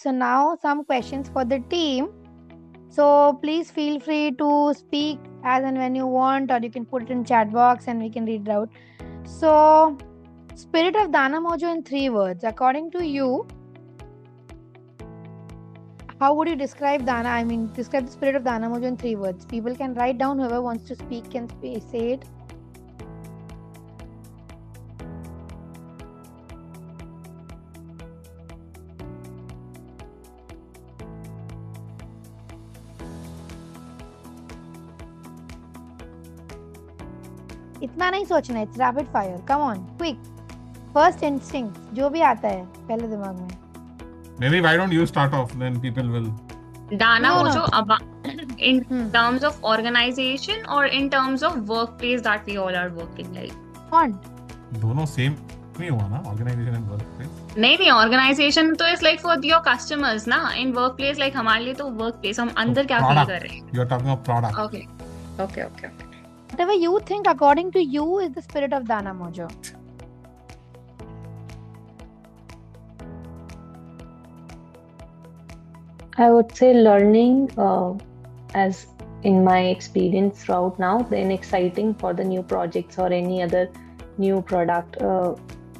So now some questions for the team. So please feel free to speak as and when you want, or you can put it in chat box and we can read it out. So, spirit of Dana Mojo in 3 words. According to you, how would you describe Dana? Describe the spirit of Dana Mojo in 3 words. People can write down. Whoever wants to speak can say it. इतना नहीं सोचना, it's rapid fire. Come on, quick. First instinct, जो भी आता है पहले दिमाग में. Maybe why don't you start off, then people will. Dana No, Mojo in terms of organization or in terms of workplace that we all are working like. Want. दोनों same ही हुआ ना, organization and workplace. नहीं organization तो is like for your customers ना. In workplace like हमारे लिए तो workplace हम अंदर क्या feel कर रहे हैं. You're talking of product. Okay. Whatever you think, according to you, is the spirit of Dana Mojo. I would say learning, as in my experience throughout now, then exciting for the new projects or any other new product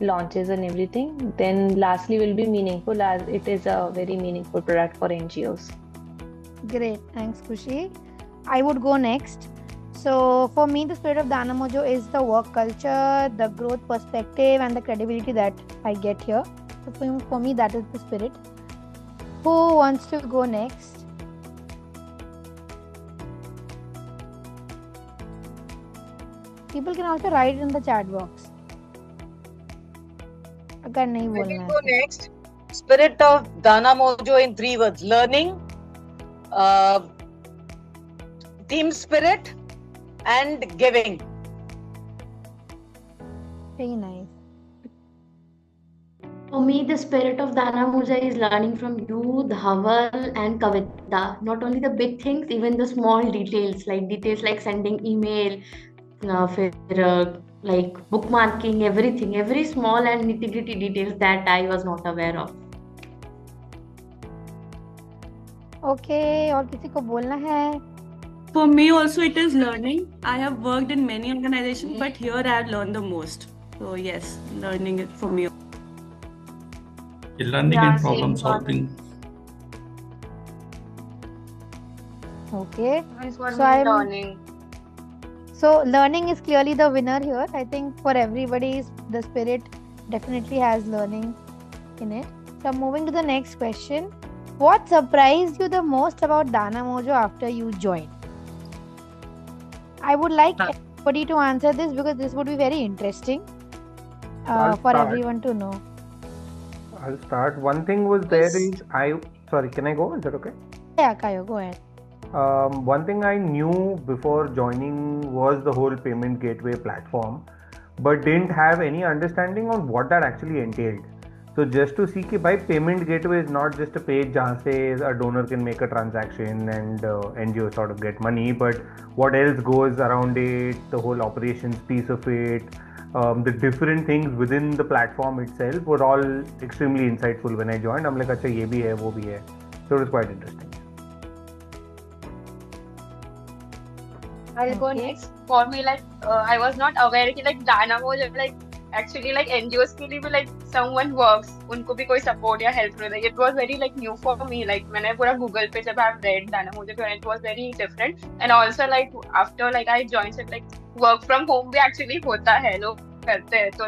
launches and everything. Then lastly will be meaningful, as it is a very meaningful product for NGOs. Great, thanks Khushi. I would go next. So for me, the spirit of Dana Mojo is the work culture, the growth perspective, and the credibility that I get here. So for me, that is the spirit. Who wants to go next? People can also write it in the chat box. अगर नहीं बोलना है. I will go next. Spirit of Dana Mojo in 3 words: learning, team spirit, and giving. Very nice. For me, the spirit of Dana Mojo is learning from you, Dhaval and Kavita. Not only the big things, even the small details like sending email, like bookmarking, everything, every small and nitty-gritty details that I was not aware of. Okay, और किसी को बोलना है? For me also it is learning. I have worked in many organizations, but here I have learned the most. So yes, learning it for me. Learning and problem solving. Okay. Learning. So learning is clearly the winner here. I think for everybody, the spirit definitely has learning in it. So moving to the next question. What surprised you the most about Dana Mojo after you joined? I would like everybody to answer this because this would be very interesting for everyone to know. I'll start. One thing was there is sorry, can I go? Is that okay? Yeah, Kayo, go ahead. One thing I knew before joining was the whole payment gateway platform, but didn't have any understanding on what that actually entailed. So just to see कि भाई payment gateway is not just a page जहाँ से a donor can make a transaction and NGO sort of get money, but what else goes around it, the whole operations piece of it, the different things within the platform itself were all extremely insightful when I joined. I'm like, अच्छा ये भी है, वो भी है. So it was quite interesting. I'll go next. For me, I was not aware that Dana Mojo actually NGOs के लिए भी someone works, उनको भी कोई support या help रहता है. It was very new for me. मैंने पूरा Google पे जब I've read Dana Mojo, and it was very different. And also after I joined it, work from home भी actually होता है, लोग करते हैं. So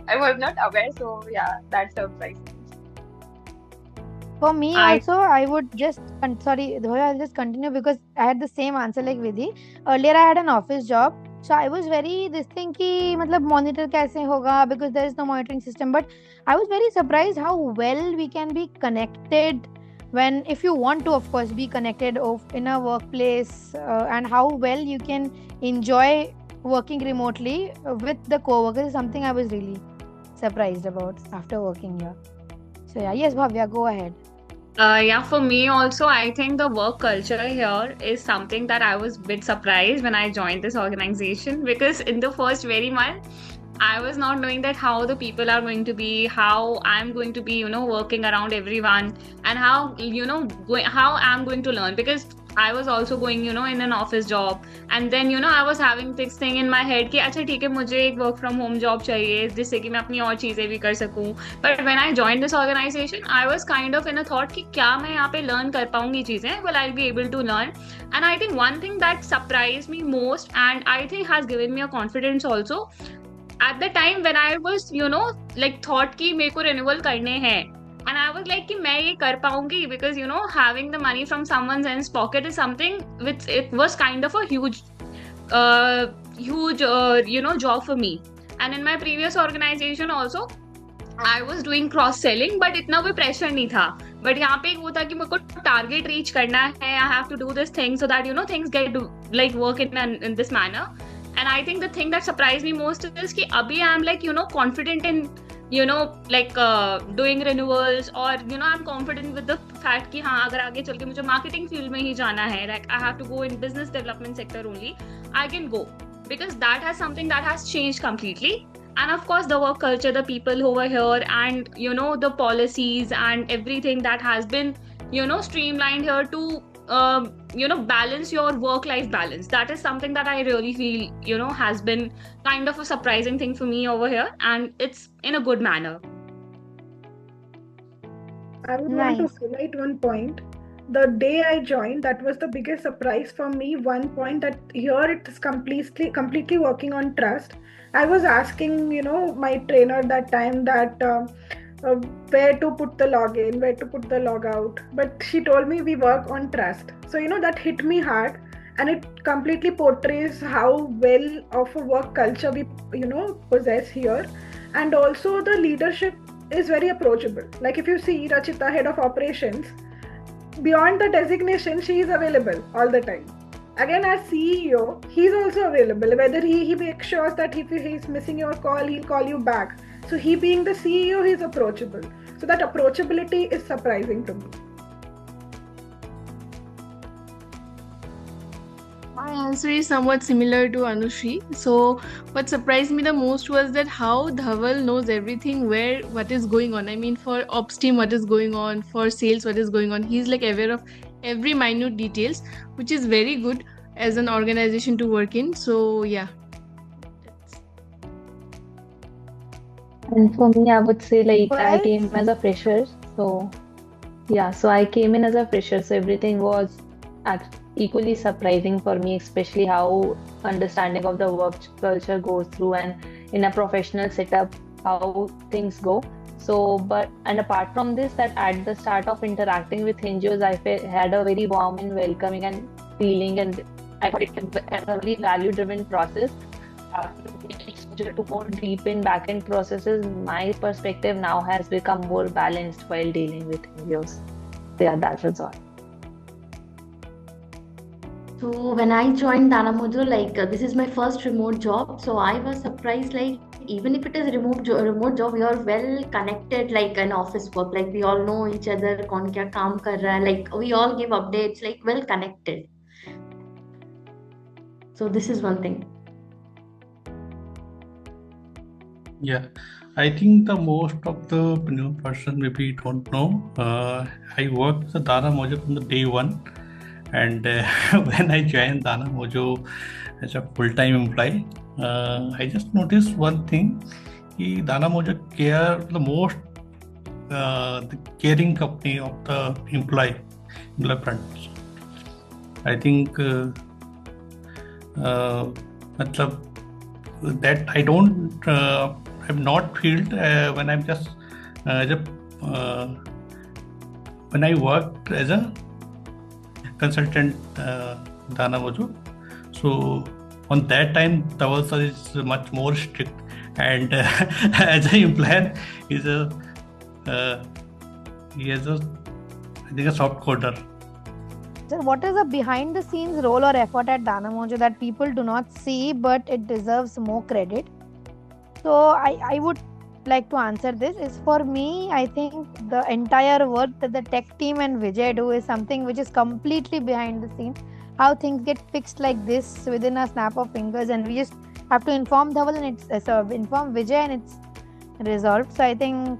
I was not aware. So yeah, that surprised me. For me also, I would just, sorry, I'll just continue because I had the same answer like Vidhi. Earlier I had an office job. So I was very this thing कि मतलब monitor कैसे होगा because there is no monitoring system. But I was very surprised how well we can be connected when, if you want to, of course, be connected in a workplace and how well you can enjoy working remotely with the co-workers is something I was really surprised about after working here. So yeah, yes, Bhavya, go ahead. For me also, I think the work culture here is something that I was a bit surprised when I joined this organization, because in the first very month, I was not knowing that how the people are going to be, how I'm going to be, working around everyone, and how, how I'm going to learn, because I was also going, in an office job, and then, I was having this thing in my head कि अच्छा ठीक है मुझे एक work from home job चाहिए जिससे कि मैं अपनी और चीजें भी कर सकूं. But when I joined this organization, I was kind of in a thought कि क्या मैं यहाँ पे learn कर पाऊंगी चीजें, will I be able to learn? And I think one thing that surprised me most, and I think has given me a confidence also, at the time when I was, thought कि मेरे को renewal करने हैं, and I was like कि मैं ये कर पाऊंगी, because, having the money from someone's else pocket is something which it was kind of a huge, job for me. And in my previous organization also, I was doing cross selling, but इतना कोई pressure नहीं था. But यहाँ पे वो था कि मेरे को target reach करना है, I have to do this thing so that, things get work in this manner. And I think the thing that surprised me most is कि अभी I'm confident in, doing renewals, or, I'm confident with the fact कि हाँ अगर आगे चल के मुझे marketing field में ही जाना है, like I have to go in business development sector only, I can go, because that has something that has changed completely. And of course the work culture, the people over here, and the policies and everything that has been streamlined here to balance your work-life balance. That is something that I really feel has been kind of a surprising thing for me over here, and it's in a good manner. I would want to highlight one point. The day I joined, that was the biggest surprise for me. One point that here it is completely working on trust. I was asking, my trainer that time that where to put the login, where to put the log out. But she told me we work on trust. So, that hit me hard, and it completely portrays how well of a work culture we, possess here. And also the leadership is very approachable. Like if you see Rachita, head of operations, beyond the designation, she is available all the time. Again, as CEO, he's also available. Whether he makes sure that if he's missing your call, he'll call you back. So he being the CEO, he's approachable. So that approachability is surprising to me. My answer is somewhat similar to Anushri. So what surprised me the most was that how Dhaval knows everything, what is going on. I mean, for ops team, what is going on, for sales, what is going on. He's aware of every minute details, which is very good as an organization to work in. So yeah. And for me, I would say I came as a fresher. So I came in as a fresher. So everything was equally surprising for me, especially how understanding of the work culture goes through, and in a professional setup, how things go. So, and apart from this, that at the start of interacting with Hingios, I had a very warm and welcoming and feeling, and I thought it was a very value-driven process. To more deep in back-end processes, my perspective now has become more balanced while dealing with Hingios. Yeah, that was all. So when I joined Dana Mojo, this is my first remote job. So I was surprised, even if it is a remote job, we are well connected, like an office work. We all know each other, kaun kya kaam kar raha hai. We all give updates, well connected. So this is one thing. Yeah, I think the most of the new person maybe don't know. I worked with Dana Mojo from the day one. And when I joined Dana Mojo as a full-time employee, I just noticed one thing: Dana Mojo care the most, the caring company of the employee front. I think that I don't, I'm not feel when I'm just when I worked as a consultant Dana Mojo. So on that time, Dhaval sir is much more strict, and as an employer, he has a I think a soft coder. So what is the behind the scenes role or effort at Dana Mojo that people do not see, but it deserves more credit? So I would like to answer this. Is for me, I think the entire work that the tech team and Vijay do is something which is completely behind the scenes. How things get fixed like this within a snap of fingers, and we just have to inform Dhaval and it's inform Vijay and it's resolved. So I think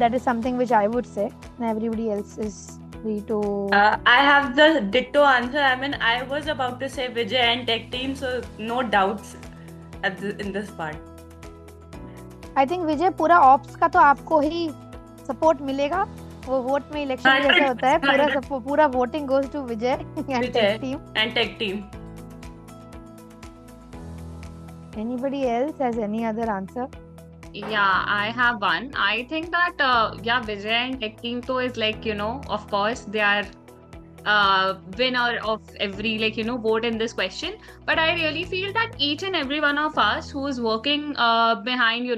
that is something which I would say, and everybody else is free to. I have the ditto answer. I mean, I was about to say Vijay and tech team, so no doubts in this part. I think Vijay पूरा ops का तो आपको ही support मिलेगा. वो vote में election जैसे होता है, पूरा voting goes to Vijay and tech team. Anybody else has any other answer? Yeah, I have one. I think that Vijay and tech team though is like, of course they are winner of every vote in this question, but I really feel that each and every one of us who is working behind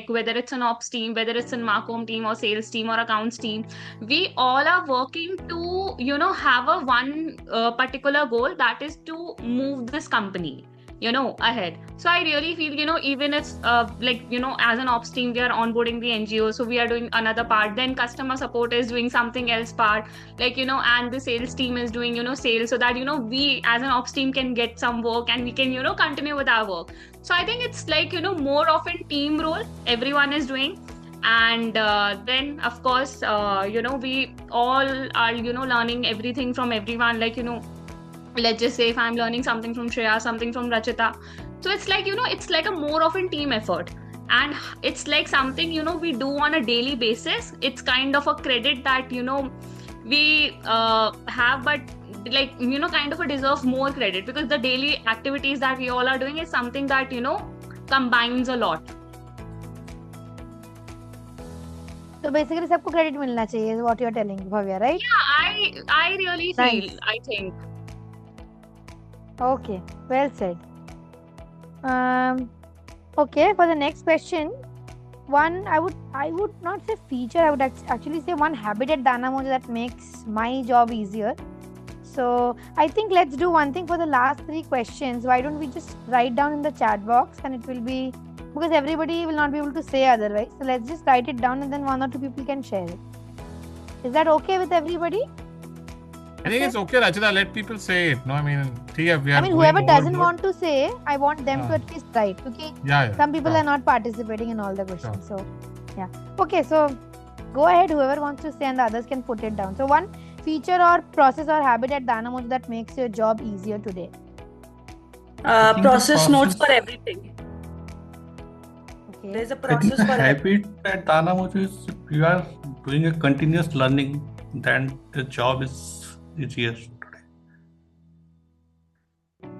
whether it's an ops team, whether it's an Marcom team or sales team or accounts team, we all are working to have a one particular goal, that is to move this company ahead. So I really feel even if as an ops team we are onboarding the NGO, so we are doing another part, then customer support is doing something else part, and the sales team is doing sales, so that we as an ops team can get some work and we can continue with our work. So I think it's more of a team role everyone is doing. And then of course we all are learning everything from everyone, let's just say if I'm learning something from Shreya, something from Rachita, so it's it's like a more of a team effort, and it's like something we do on a daily basis. It's kind of a credit that we have, but kind of a deserve more credit, because the daily activities that we all are doing is something that combines a lot. So basically सबको credit मिलना चाहिए is what you're telling, Bhavya, right? Yeah, I really feel, Nice. I think. Okay, well said. Okay, for the next question, I would not say feature, I would actually say one habit at Dana Mojo that makes my job easier. So I think let's do one thing for the last 3 questions. Why don't we just write down in the chat box, and it will be, because everybody will not be able to say otherwise. So let's just write it down and then 1 or 2 people can share it. Is that okay with everybody? I think it's okay, Rachita. Let people say it. No, I mean, whoever doesn't want to say, I want them to at least write. Okay. Yeah. Some people are not participating in all the questions. So, yeah. Okay. So, go ahead. Whoever wants to say, and the others can put it down. So, one feature or process or habit at Dana Mojo that makes your job easier today. Process notes for everything. Okay. There's a I think process the for habit at Dana Mojo is if you are doing a continuous learning, then the job is easier today.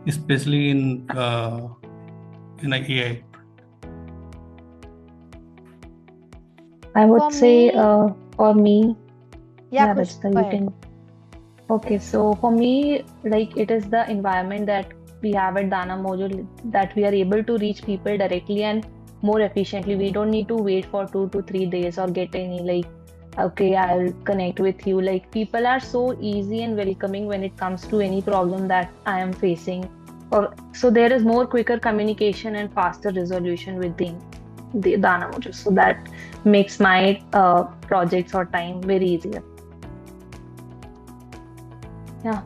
Especially in AI. I would For say me- for me, Yeah, that's Kush, the go you ahead. can. Okay, so for me, it is the environment that we have at Dana Mojo, that we are able to reach people directly and more efficiently. We don't need to wait for 2 to 3 days or get any okay, I'll connect with you. People are so easy and welcoming when it comes to any problem that I am facing. So there is more quicker communication and faster resolution within the Dana Mojo. So that makes my projects or time very easier. Yeah.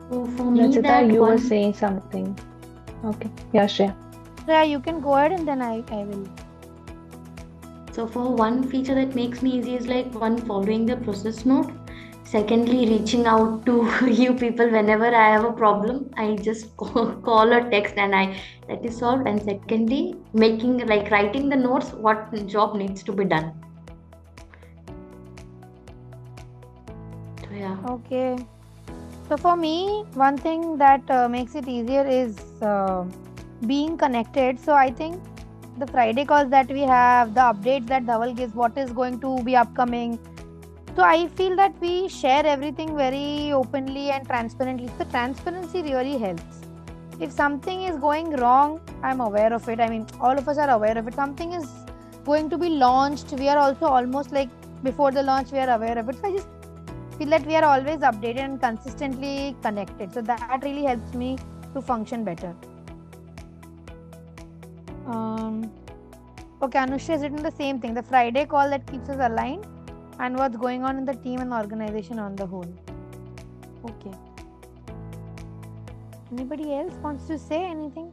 So for me, Rachita, that you were one. saying something. Okay. Yeah, Shreya. Yeah, you can go ahead and then I will. So for one feature that makes me easy is one, following the process note. Secondly, reaching out to you people whenever I have a problem. I just call or text and that is solved. And secondly, writing the notes, what job needs to be done. So yeah. Okay. So for me, one thing that makes it easier is being connected. So I think the Friday calls that we have, the updates that Dhaval gives, what is going to be upcoming. So I feel that we share everything very openly and transparently. The transparency really helps. If something is going wrong, I'm aware of it. I mean, all of us are aware of it. Something is going to be launched. We are also almost before the launch, we are aware of it. So I just feel that we are always updated and consistently connected. So that really helps me to function better. Okay, Anushya has written the same thing. The Friday call that keeps us aligned and what's going on in the team and the organization on the whole. Okay. Anybody else wants to say anything?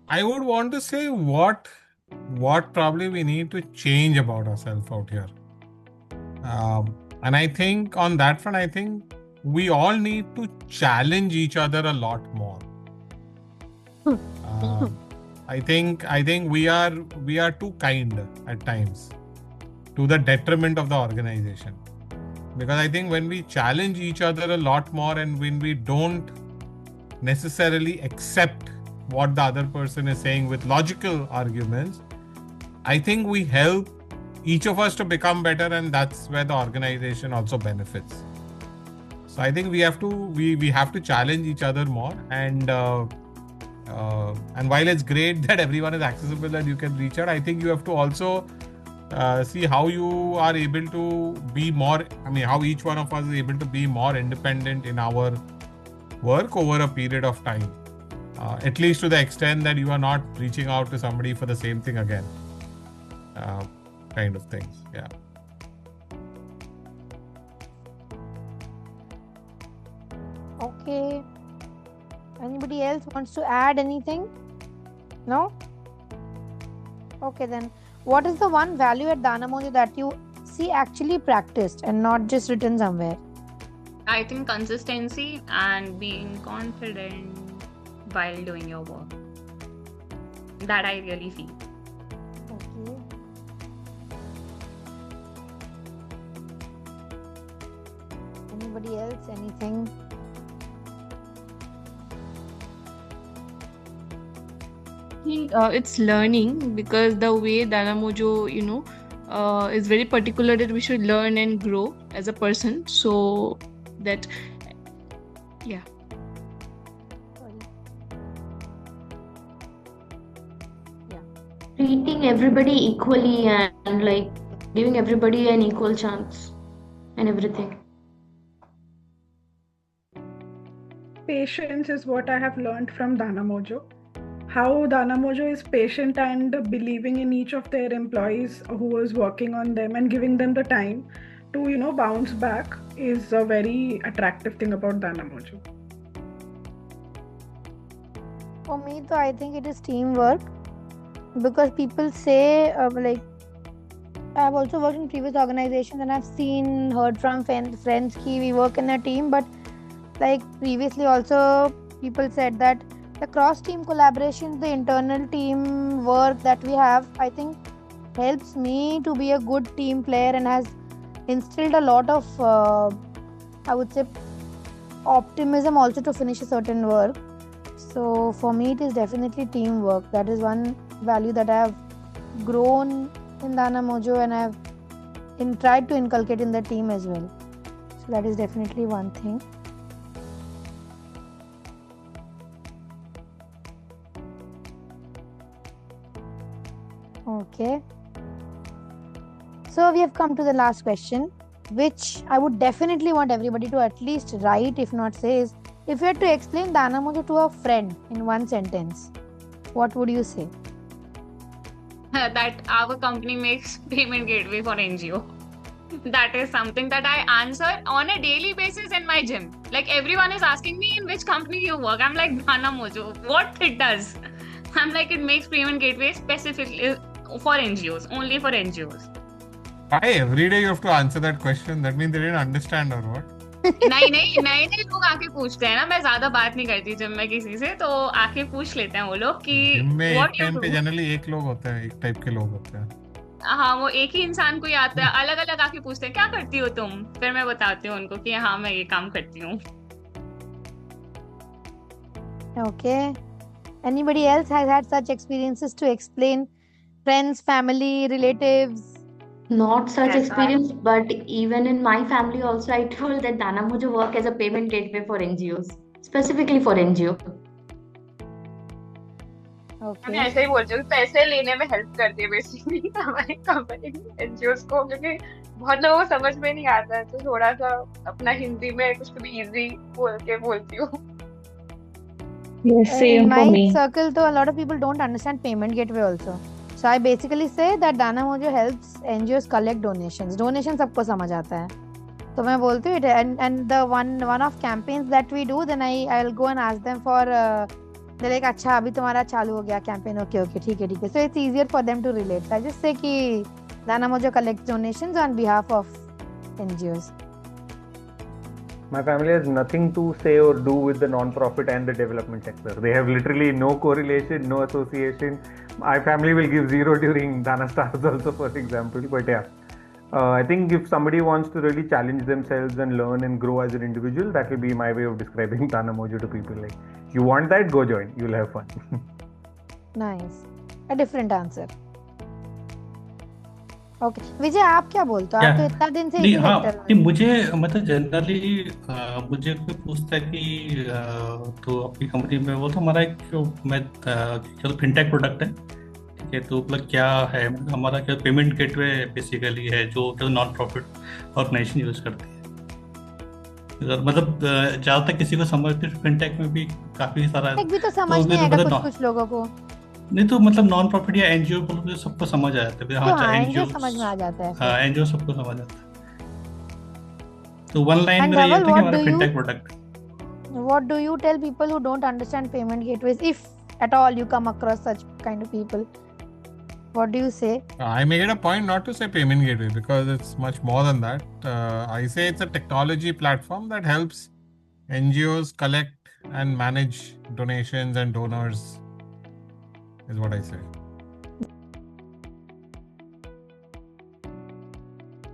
I would want to say what probably we need to change about ourselves out here. And I think on that front, I think we all need to challenge each other a lot more. I think we are too kind at times, to the detriment of the organization. Because I think when we challenge each other a lot more, and when we don't necessarily accept what the other person is saying with logical arguments, I think we help each of us to become better, and that's where the organization also benefits. So I think we have to challenge each other more, and while it's great that everyone is accessible and you can reach out, I think you have to also see how you are able to be more, how each one of us is able to be more independent in our work over a period of time. At least to the extent that you are not reaching out to somebody for the same thing again. Kind of things, yeah. Okay. Anybody else wants to add anything? No? Okay then. What is the one value at Dana Mojo that you see actually practiced and not just written somewhere? I think consistency and being confident while doing your work. That I really feel. Okay. Anybody else? Anything? I think it's learning, because the way Dana Mojo, is very particular that we should learn and grow as a person. So that, yeah. Treating everybody equally and like giving everybody an equal chance and everything. Patience is what I have learned from Dana Mojo. How Dana Mojo is patient and believing in each of their employees who was working on them and giving them the time to, bounce back is a very attractive thing about Dana Mojo. For me, though, I think it is teamwork. Because people say, I've also worked in previous organizations and I've heard from friends ki we work in a team, but like previously also people said that the cross-team collaboration, the internal team work that we have, I think helps me to be a good team player and has instilled a lot of, I would say, optimism also to finish a certain work. So for me, it is definitely teamwork. That is one value that I have grown in Dana Mojo, and I have tried to inculcate in the team as well. So that is definitely one thing. Okay. So we have come to the last question, which I would definitely want everybody to at least write, if not say, is if you had to explain Dana Mojo to a friend in one sentence, what would you say? That our company makes payment gateway for NGO. That is something that I answer on a daily basis in my gym. Like everyone is asking me in which company you work. I'm like, Dana Mojo. What it does? I'm like, it makes payment gateway specifically for NGOs, only for NGOs. Why every day you have to answer that question? That means they didn't understand or what? नहीं लोग आके पूछते हैं ना, मैं ज्यादा बात नहीं करती जिम में किसी से, तो आके पूछ लेते हैं वो लोग कि जिम में एक टाइम पे जनरली एक लोग होते हैं, एक टाइप के लोग होते हैं. हाँ, वो एक ही इंसान कोई आता है, अलग अलग आके पूछते हैं क्या करती हो तुम, फिर मैं बताती हूँ उनको कि हाँ मैं ये काम करती हूँ. Okay. Anybody else has had such experiences to explain? Friends, family, relatives? Not such experience, but even in my family also, I told that Dana Mojo work as a payment gateway for NGOs, specifically for NGO. मैं ऐसे ही बोलती हूँ, पैसे लेने में help करती है basically हमारी कंपनी एनजीओस को, क्योंकि बहुत लोगों को समझ में नहीं आता है, तो थोड़ा सा अपना हिंदी में कुछ भी इजी बोल के बोलती हूँ. Yes, same for me. In my circle, though, a lot of people don't understand payment gateway also. So I basically say that Dana Mojo helps NGOs collect donations. Donation सबको समझ आता है. तो मैं बोलती हूँ and the one of campaigns that we do, then I'll go and ask them for they're like अच्छा अभी तुम्हारा चालू हो गया campaign, okay ठीक है so it's easier for them to relate. So I just say कि Dana Mojo collects donations on behalf of NGOs. My family has nothing to say or do with the non-profit and the development sector. They have literally no correlation, no association. My family will give zero during Dana Stars also, for example. But yeah, I think if somebody wants to really challenge themselves and learn and grow as an individual, that will be my way of describing Dana Mojo to people. Like, you want that, go join. You'll have fun. Nice. A different answer. Okay Vijay आप क्या बोलते हो? आप तो इतना दिन से नहीं, इसी हाँ सेक्टर नहीं, में मुझे मतलब जनरली मुझे कोई पूछता है कि तो अपनी कंपनी में वो तो हमारा एक चलो फिनटेक प्रोडक्ट है, ठीक है, तो मतलब क्या है हमारा, क्या पेमेंट गेटवे बेसिकली है जो नॉन प्रॉफिट ऑर्गेनाइजेशन यूज करती है। मतलब ज़्यादातर किसी को समझते फिनटेक में भी काफ़ी सारा, एक भी तो समझ नहीं आएगा कुछ लोगों को। नहीं तो मतलब नॉन प्रॉफिट या एनजीओ बोलो सबको समझ आ जाता है। हाँ, एनजीओ समझ में आ जाता है। हाँ, एनजीओ सबको समझ आता है। तो वन लाइन में ये था कि हमारा fintech product. What do you tell people who don't understand payment gateways, if at all you come across such kind of people? What do you say? I make it a point not to say payment gateway because it's much more than that. I say it's a technology platform that helps NGOs collect and manage donations and donors, is what I say.